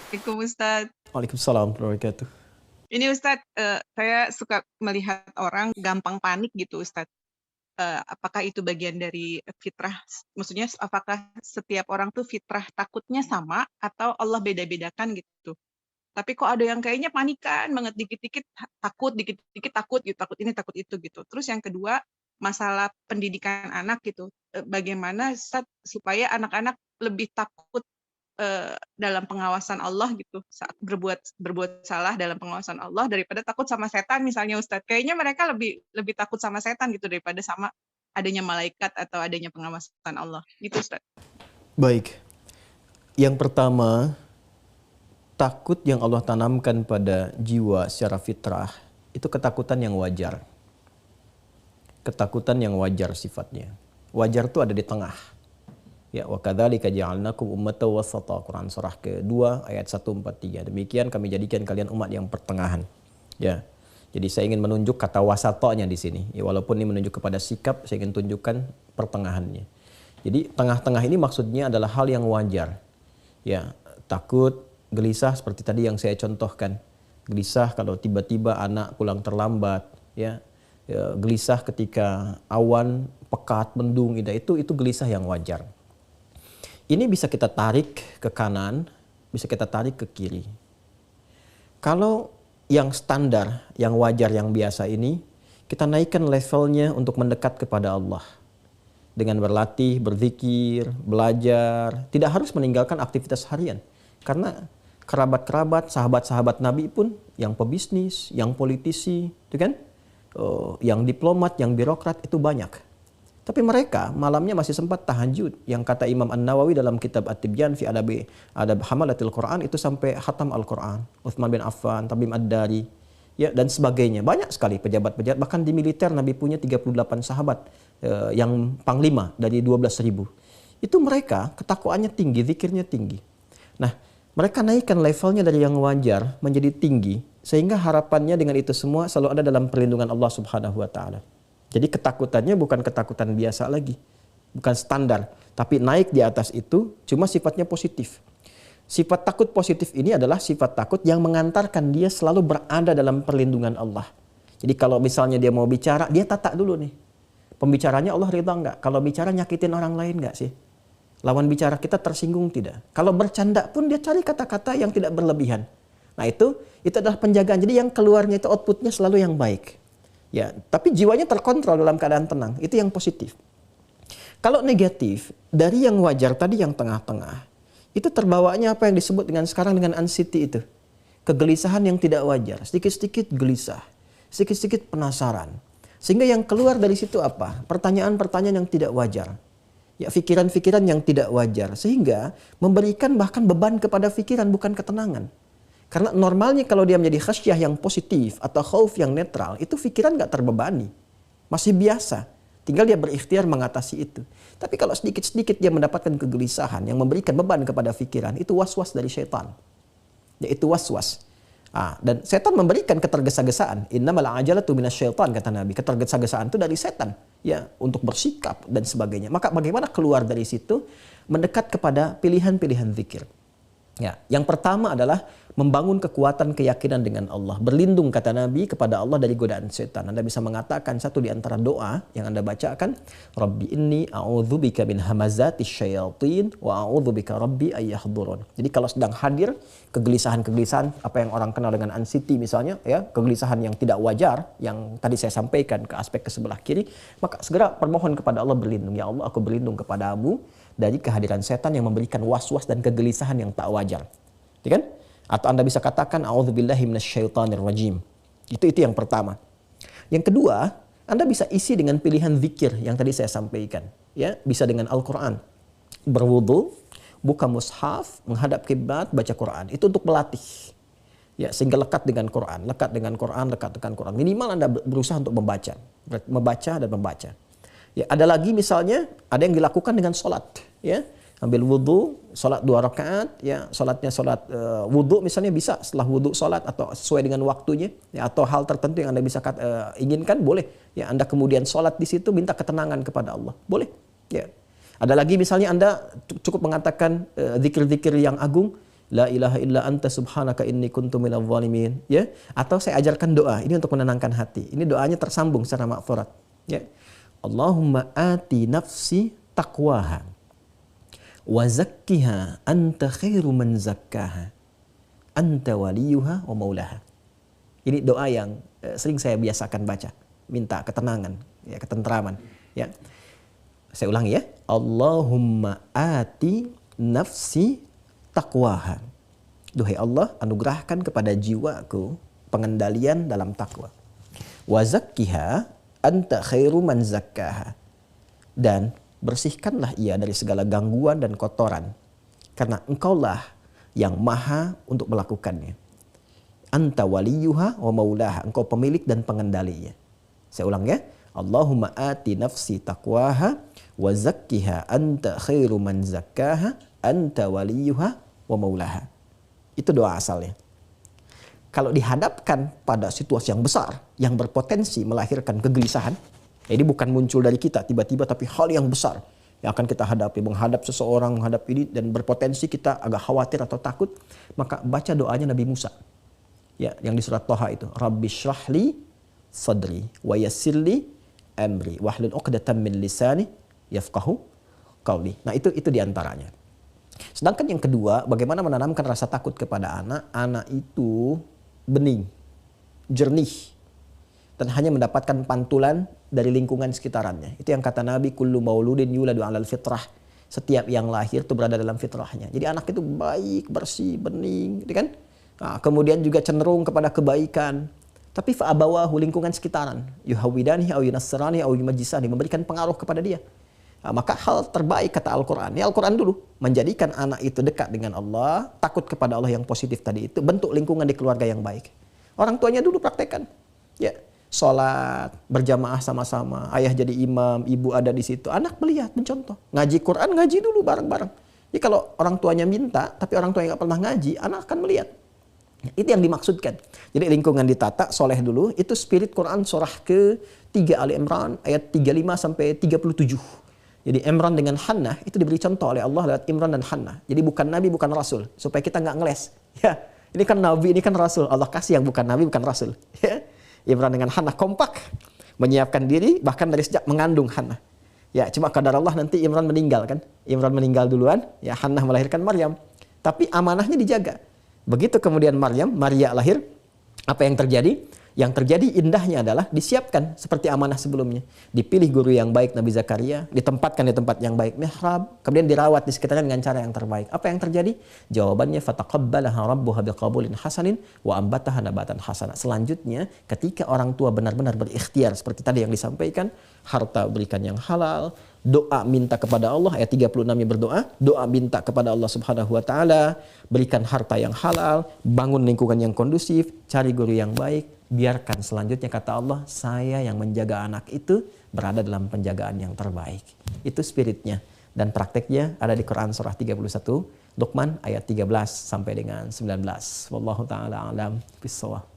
Assalamualaikum Ustadz. Waalaikumsalam warahmatullahi wabarakatuh. Ini Ustadz, saya suka melihat orang gampang panik gitu Ustadz. Apakah itu bagian dari fitrah? Maksudnya apakah setiap orang tuh fitrah takutnya sama atau Allah beda-bedakan gitu? Tapi kok ada yang kayaknya panikan banget, dikit-dikit takut, dikit-dikit takut gitu, takut ini, takut itu gitu. Terus yang kedua, masalah pendidikan anak gitu. Bagaimana Ustadz supaya anak-anak lebih takut dalam pengawasan Allah gitu, saat berbuat berbuat salah dalam pengawasan Allah daripada takut sama setan misalnya Ustadz. Kayaknya mereka lebih lebih takut sama setan gitu daripada sama adanya malaikat atau adanya pengawasan Allah. Gitu Ustadz. Baik, yang pertama, takut yang Allah tanamkan pada jiwa secara fitrah itu ketakutan yang wajar. Ketakutan yang wajar sifatnya. Wajar itu ada di tengah. Ya, wa kadzalika ja'alnakum ummatan wasata. Quran surah ke-2 ayat 143. Demikian kami jadikan kalian umat yang pertengahan. Ya. Jadi saya ingin menunjuk kata wasatanya di sini. Ya, walaupun ini menunjuk kepada sikap, saya ingin tunjukkan pertengahannya. Jadi tengah-tengah ini maksudnya adalah hal yang wajar. Ya, takut, gelisah seperti tadi yang saya contohkan. Gelisah kalau tiba-tiba anak pulang terlambat, ya. Ya, gelisah ketika awan pekat, mendung, itu gelisah yang wajar. Ini bisa kita tarik ke kanan, bisa kita tarik ke kiri. Kalau yang standar, yang wajar, yang biasa ini, kita naikkan levelnya untuk mendekat kepada Allah. Dengan berlatih, berzikir, belajar, tidak harus meninggalkan aktivitas harian. Karena kerabat-kerabat, sahabat-sahabat Nabi pun yang pebisnis, yang politisi, itu kan? Yang diplomat, yang birokrat itu banyak. Tapi mereka malamnya masih sempat tahajud. Yang kata Imam An-Nawawi dalam kitab At-Tibyan fi Adab Hamalatil Quran itu sampai khatam Al-Quran. Uthman bin Affan, Tamim Ad-Dari, ya, dan sebagainya. Banyak sekali pejabat-pejabat. Bahkan di militer Nabi punya 38 sahabat yang panglima dari 12.000. Itu mereka ketakwaannya tinggi, zikirnya tinggi. Nah, mereka naikkan levelnya dari yang wajar menjadi tinggi. Sehingga harapannya dengan itu semua selalu ada dalam perlindungan Allah Subhanahu wa Ta'ala. Jadi ketakutannya bukan ketakutan biasa lagi, bukan standar, tapi naik di atas itu, cuma sifatnya positif. Sifat takut positif ini adalah sifat takut yang mengantarkan dia selalu berada dalam perlindungan Allah. Jadi kalau misalnya dia mau bicara, dia tata dulu nih. Pembicaranya Allah ridha nggak? Kalau bicara nyakitin orang lain nggak sih? Lawan bicara kita tersinggung tidak? Kalau bercanda pun dia cari kata-kata yang tidak berlebihan. Nah itu adalah penjagaan. Jadi yang keluarnya itu outputnya selalu yang baik. Ya, tapi jiwanya terkontrol dalam keadaan tenang. Itu yang positif. Kalau negatif, dari yang wajar tadi yang tengah-tengah, itu terbawanya apa yang disebut dengan sekarang dengan anxiety itu. Kegelisahan yang tidak wajar. Sedikit-sedikit gelisah. Sedikit-sedikit penasaran. Sehingga yang keluar dari situ apa? Pertanyaan-pertanyaan yang tidak wajar. Ya, pikiran-pikiran yang tidak wajar. Sehingga memberikan bahkan beban kepada pikiran, bukan ketenangan. Karena normalnya kalau dia menjadi khasyah yang positif atau khauf yang netral, itu pikiran nggak terbebani. Masih biasa. Tinggal dia berikhtiar mengatasi itu. Tapi kalau sedikit-sedikit dia mendapatkan kegelisahan yang memberikan beban kepada pikiran, itu was-was dari syaitan. Yaitu was-was. Dan setan memberikan ketergesa-gesaan. Innamal ajalatu minasyaitan, kata Nabi. Ketergesa-gesaan itu dari setan. Ya, untuk bersikap dan sebagainya. Maka bagaimana keluar dari situ? Mendekat kepada pilihan-pilihan zikir. Ya, yang pertama adalah membangun kekuatan keyakinan dengan Allah. Berlindung, kata Nabi, kepada Allah dari godaan setan. Anda bisa mengatakan satu di antara doa yang Anda bacakan, Rabbi inni a'udzubika min hamazatis syayatin wa a'udzubika rabbi ayyahdurun. Jadi kalau sedang hadir kegelisahan-kegelisahan, apa yang orang kenal dengan anxiety misalnya, ya, kegelisahan yang tidak wajar, yang tadi saya sampaikan ke aspek ke sebelah kiri, maka segera permohon kepada Allah berlindung. Ya Allah, aku berlindung kepadamu dari kehadiran setan yang memberikan was-was dan kegelisahan yang tak wajar. Ya kan? Atau Anda bisa katakan a'udzubillahi minasyaitonir rajim. Itu yang pertama. Yang kedua, Anda bisa isi dengan pilihan zikir yang tadi saya sampaikan, ya, bisa dengan Al-Qur'an. Berwudu, buka mushaf, menghadap kiblat, baca Quran. Itu untuk melatih. Ya, sehingga lekat dengan Quran, lekat dengan Quran, lekat dengan Quran. Minimal Anda berusaha untuk membaca dan membaca. Ya, ada lagi misalnya ada yang dilakukan dengan sholat, ya. Ambil wudhu, sholat 2 rakaat, ya, sholatnya sholat wudhu misalnya bisa setelah wudhu sholat atau sesuai dengan waktunya, ya, atau hal tertentu yang Anda bisa inginkan, boleh, ya, Anda kemudian sholat di situ minta ketenangan kepada Allah, boleh, ya. Ada lagi misalnya Anda cukup mengatakan zikir-zikir yang agung, La ilaha illa anta subhanaka inni kuntu minadh dhalimin. Ya, atau saya ajarkan doa ini untuk menenangkan hati. Ini doanya tersambung secara makfurat. Ya. Allahumma ati nafsi taqwaha wa zakkiha anta khairu man zakkaha anta waliyuha wa maulaha. Ini doa yang sering saya biasakan baca, minta ketenangan, ya, ketentraman, ya. Saya ulangi ya. Allahumma ati nafsi taqwaha. Duhai Allah, anugerahkan kepada jiwaku pengendalian dalam takwa. Wa zakkiha anta khairu man zakkaha. Dan bersihkanlah ia dari segala gangguan dan kotoran, karena engkaulah yang maha untuk melakukannya. Anta waliyuha wa maulaha. Engkau pemilik dan pengendalinya. Saya ulang ya. Allahumma ati nafsi taqwaha wa zakkiha anta khairu man zakkaha anta waliyuha wa maulaha. Itu doa asalnya. Kalau dihadapkan pada situasi yang besar yang berpotensi melahirkan kegelisahan, ini bukan muncul dari kita tiba-tiba, tapi hal yang besar yang akan kita hadapi, menghadap seseorang, menghadap ini, dan berpotensi kita agak khawatir atau takut, maka baca doanya Nabi Musa. Ya, yang di surat Thaha itu, Rabbi shrahli sadri wa yassirli amri wahlul 'uqdatam min lisani yafqahu qauli. Nah, itu diantaranya. Sedangkan yang kedua, bagaimana menanamkan rasa takut kepada anak. Anak itu bening, jernih, dan hanya mendapatkan pantulan dari lingkungan sekitarnya. Itu yang kata Nabi, kullu mauludin yuladu 'alal fitrah. Setiap yang lahir itu berada dalam fitrahnya. Jadi anak itu baik, bersih, bening, gitu kan? Nah, kemudian juga cenderung kepada kebaikan. Tapi fa'abawahu, lingkungan sekitaran, yuhawidani au yunassirani au yumajjisani, memberikan pengaruh kepada dia. Nah, maka hal terbaik kata Al-Quran, ya Al-Quran dulu, menjadikan anak itu dekat dengan Allah, takut kepada Allah yang positif tadi itu, bentuk lingkungan di keluarga yang baik. Orang tuanya dulu praktekkan, ya, sholat berjamaah sama-sama, ayah jadi imam, ibu ada di situ, anak melihat, mencontoh. Ngaji Quran, ngaji dulu bareng-bareng. Jadi kalau orang tuanya minta, tapi orang tuanya nggak pernah ngaji, anak akan melihat. Itu yang dimaksudkan. Jadi lingkungan ditata, soleh dulu, itu spirit Quran surah ke-3 Ali Imran ayat 35 sampai 37. Jadi Imran dengan Hannah itu diberi contoh oleh Allah lewat Imran dan Hannah. Jadi bukan Nabi, bukan Rasul. Supaya kita nggak ngeles. Ya, ini kan Nabi, ini kan Rasul. Allah kasih yang bukan Nabi, bukan Rasul. Ya. Imran dengan Hannah kompak. Menyiapkan diri bahkan dari sejak mengandung Hannah. Ya, cuma kadar Allah nanti Imran meninggal kan. Imran meninggal duluan, ya Hannah melahirkan Maryam. Tapi amanahnya dijaga. Begitu kemudian Maria lahir, apa yang terjadi? Yang terjadi indahnya adalah disiapkan seperti amanah sebelumnya. Dipilih guru yang baik Nabi Zakaria, ditempatkan di tempat yang baik mihrab, kemudian dirawat di sekitarnya dengan cara yang terbaik. Apa yang terjadi? Jawabannya fataqabbalaha rabbuha biqabulin hasanin wa ambataha nabatan hasana. Selanjutnya, ketika orang tua benar-benar berikhtiar seperti tadi yang disampaikan, harta berikan yang halal, doa minta kepada Allah, ayat 36-nya berdoa, doa minta kepada Allah Subhanahu wa taala, berikan harta yang halal, bangun lingkungan yang kondusif, cari guru yang baik. Biarkan selanjutnya kata Allah, saya yang menjaga anak itu berada dalam penjagaan yang terbaik. Itu spiritnya. Dan prakteknya ada di Quran surah 31, Luqman ayat 13 sampai dengan 19. Wallahu ta'ala alam bisawab.